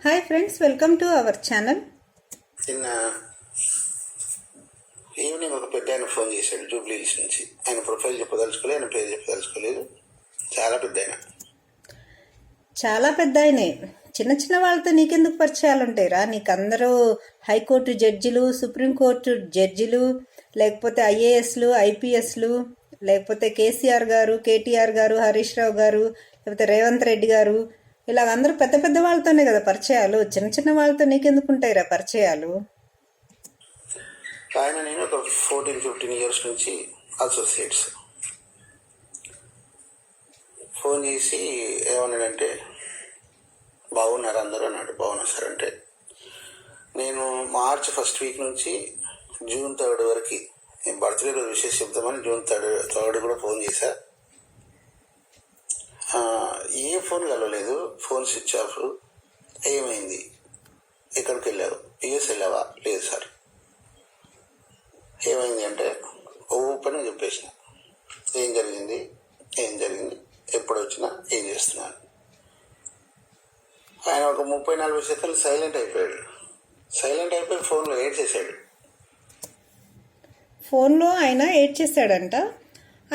Hi friends, welcome to our channel. నిన్న evening ఒక పెద్ద ఆయన ఫోన్ చేశాడు జూబ్లీ హిల్స్ నుంచి. ఆయన ప్రొఫైల్ చెప్పదలుచుకోలేదు, ఆయన పేరు చెప్పదలుచుకోలేదు. చాలా పెద్ద ఆయనే. చిన్న చిన్న వాళ్ళతో నీకెందుకు పరిచయాలు ఉంటాయిరా? నీకు అందరూ హైకోర్టు జడ్జిలు, సుప్రీంకోర్టు జడ్జిలు, లేకపోతే ఐఏఎస్లు, ఐపీఎస్లు, లేకపోతే కేసీఆర్ గారు, కేటీఆర్ గారు, హరీష్ రావు గారు, లేకపోతే రేవంత్ రెడ్డి గారు, ఇలాగ అందరూ పెద్ద పెద్ద వాళ్ళతోనే కదా పరిచయాలు. చిన్న చిన్న వాళ్ళతో నీకెందుకు ఉంటాయిరా పరిచయాలు? ఆయన నేను ఒక 14-15 ఇయర్స్ నుంచి అసోసియేట్స్. ఫోన్ చేసి ఏమన్నాడంటే, బాగున్నారు అందరూ అన్నాడు. బాగున్నారు సార్ అంటే, నేను మార్చ్ ఫస్ట్ వీక్ నుంచి జూన్ 3 వరకు నేను బర్త్డే రోజు విషయం చెప్తామని జూన్ 3 కూడా ఫోన్ చేశా. ఏ ఫోన్ కలవలేదు, ఫోన్ స్విచ్ ఆఫ్. ఏమైంది, ఎక్కడికి వెళ్ళావు, యూఎస్ వెళ్ళావా? లేదు సార్. ఏమైంది అంటే ఓపెన్ చెప్పేసిన, ఏం జరిగింది, ఎప్పుడు వచ్చినా, ఏం చేస్తున్నాను. ఆయన ఒక 30-40 సెకండ్లు సైలెంట్ అయిపోయి ఫోన్లో ఏడ్ చేశాడు. ఫోన్లో ఆయన ఏడ్ చేశాడంట.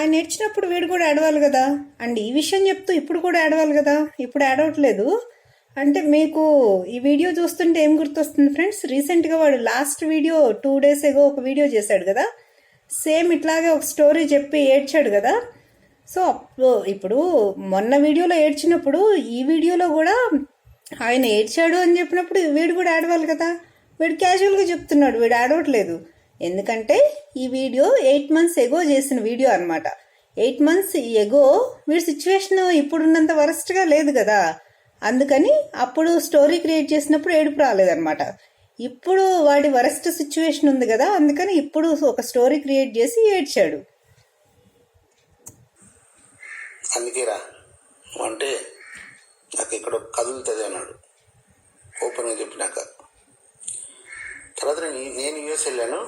ఆయన ఏడ్చినప్పుడు వీడు కూడా ఏడవాలి కదా. అండ్ ఈ విషయం చెప్తూ ఇప్పుడు కూడా ఏడవాలి కదా. ఇప్పుడు ఏడవట్లేదు అంటే మీకు ఈ వీడియో చూస్తుంటే ఏం గుర్తొస్తుంది ఫ్రెండ్స్? రీసెంట్గా వాడు లాస్ట్ వీడియో 2 days ago ఒక వీడియో చేశాడు కదా, సేమ్ ఇట్లాగే ఒక స్టోరీ చెప్పి ఏడ్చాడు కదా. సో ఇప్పుడు మొన్న వీడియోలో ఏడ్చినప్పుడు ఈ వీడియోలో కూడా ఆయన ఏడ్చాడు అని చెప్పినప్పుడు వీడు కూడా ఏడవాలి కదా. వీడు క్యాజువల్గా చెప్తున్నాడు, వీడు ఏడవట్లేదు. ఎందుకంటే ఈ వీడియో 8 months ago చేసిన వీడియో అనమాట. 8 months ago వీడి సిచ్యువేషన్ ఇప్పుడున్నంత వరస్ట్గా లేదు కదా. అందుకని అప్పుడు స్టోరీ క్రియేట్ చేసినప్పుడు ఏడుపు రాలేదన్నమాట. ఇప్పుడు వాడి వరస్ట్ సిచ్యువేషన్ ఉంది కదా, అందుకని ఇప్పుడు ఒక స్టోరీ క్రియేట్ చేసి ఏడ్చాడు. అందుకేరా అంటే నాకు ఇక్కడ కదులుతుంది అన్నాడు ఓపెన్గా చెప్పినాక. తర్వాత నేను యూఎస్ వెళ్ళాను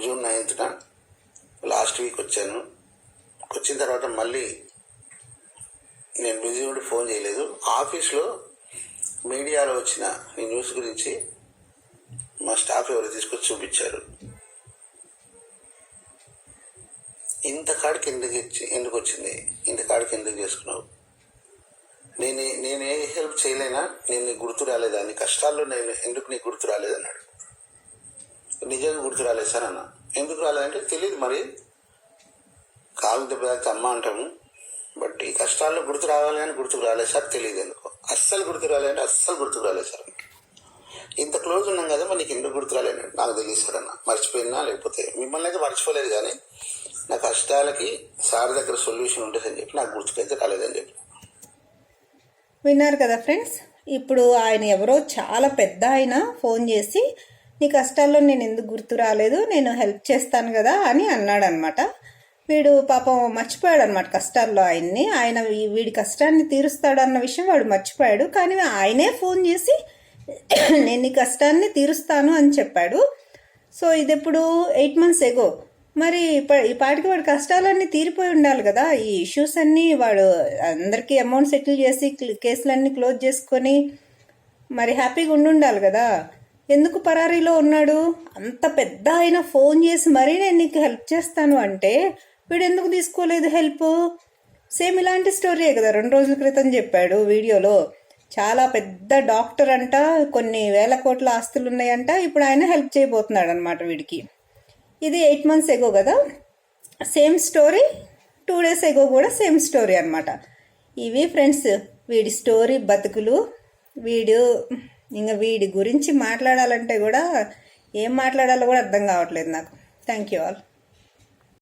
జూన్ 9th. లాస్ట్ వీక్ వచ్చాను. వచ్చిన తర్వాత మళ్ళీ నేను బిజీ ఉండి ఫోన్ చేయలేదు. ఆఫీస్లో మీడియాలో వచ్చిన ఈ న్యూస్ గురించి మా స్టాఫ్ ఎవరు తీసుకొచ్చి చూపించారు. ఇంత కాడికి ఎందుకు వచ్చింది, ఇంత కాడికి ఎందుకు చేసుకున్నావు, నేనే హెల్ప్ చేయలేనా, నేను నీకు గుర్తు రాలేదా, నీ కష్టాల్లో నేను ఎందుకు నీకు గుర్తు రాలేదన్నాడు. నిజంగా గుర్తు రాలేదు సార్ అన్న. ఎందుకు రాలేదంటే తెలియదు, మరి కాలు దెబ్బ తాకితే అమ్మ అంటాము, బట్ ఈ కష్టాల్లో గుర్తు రావాలి అని గుర్తుకు రాలేదు సార్, తెలియదు ఎందుకు. అస్సలు గుర్తు రాలేదంటే అస్సలు గుర్తుకు రాలేదు సార్. ఇంత క్లోజ్ ఉన్నాం కదా, మరి నీకు ఎందుకు గుర్తు రాలేదు? నాకు తెలియదు సార్ అన్న. మర్చిపోయినా, లేకపోతే మిమ్మల్ని అయితే మర్చిపోలేదు, కానీ నా కష్టాలకి సార్ దగ్గర సొల్యూషన్ ఉంటుందని చెప్పి నాకు గుర్తుకైతే రాలేదని చెప్పి. విన్నారు కదా ఫ్రెండ్స్. ఇప్పుడు ఆయన ఎవరో చాలా పెద్ద ఆయన ఫోన్ చేసి నీ కష్టాల్లో నేను ఎందుకు గుర్తు రాలేదు, నేను హెల్ప్ చేస్తాను కదా అని అన్నాడనమాట. వీడు పాపం మర్చిపోయాడు అనమాట కష్టాల్లో ఆయన్ని. ఆయన వీడి కష్టాన్ని తీరుస్తాడు అన్న విషయం వాడు మర్చిపోయాడు. కానీ ఆయనే ఫోన్ చేసి నేను నీ కష్టాన్ని తీరుస్తాను అని చెప్పాడు. సో ఇది ఎప్పుడు 8 months ago. మరి ఈ పాటికి వాడి కష్టాలన్నీ తీరిపోయి ఉండాలి కదా. ఈ ఇష్యూస్ అన్నీ వాడు అందరికీ అమౌంట్ సెటిల్ చేసి కేసులన్నీ క్లోజ్ చేసుకొని మరి హ్యాపీగా ఉండాలి కదా. ఎందుకు పరారీలో ఉన్నాడు? అంత పెద్ద ఆయన ఫోన్ చేసి మరీ నేను నీకు హెల్ప్ చేస్తాను అంటే వీడు ఎందుకు తీసుకోలేదు హెల్ప్? సేమ్ ఇలాంటి స్టోరీయే కదా 2 రోజుల క్రితం చెప్పాడు వీడియోలో. చాలా పెద్ద డాక్టర్ అంట, కొన్ని వేల కోట్ల ఆస్తులు ఉన్నాయంట. ఇప్పుడు ఆయన హెల్ప్ చేయబోతున్నాడు అనమాట వీడికి. ఇది 8 months ago కదా. సేమ్ స్టోరీ 2 days ago కూడా సేమ్ స్టోరీ అనమాట. ఇవి ఫ్రెండ్స్ వీడి స్టోరీ బతుకులు. వీడి గురించి మాట్లాడాలంటే కూడా ఏం మాట్లాడాలో కూడా అర్థం కావట్లేదు నాకు. Thank you all.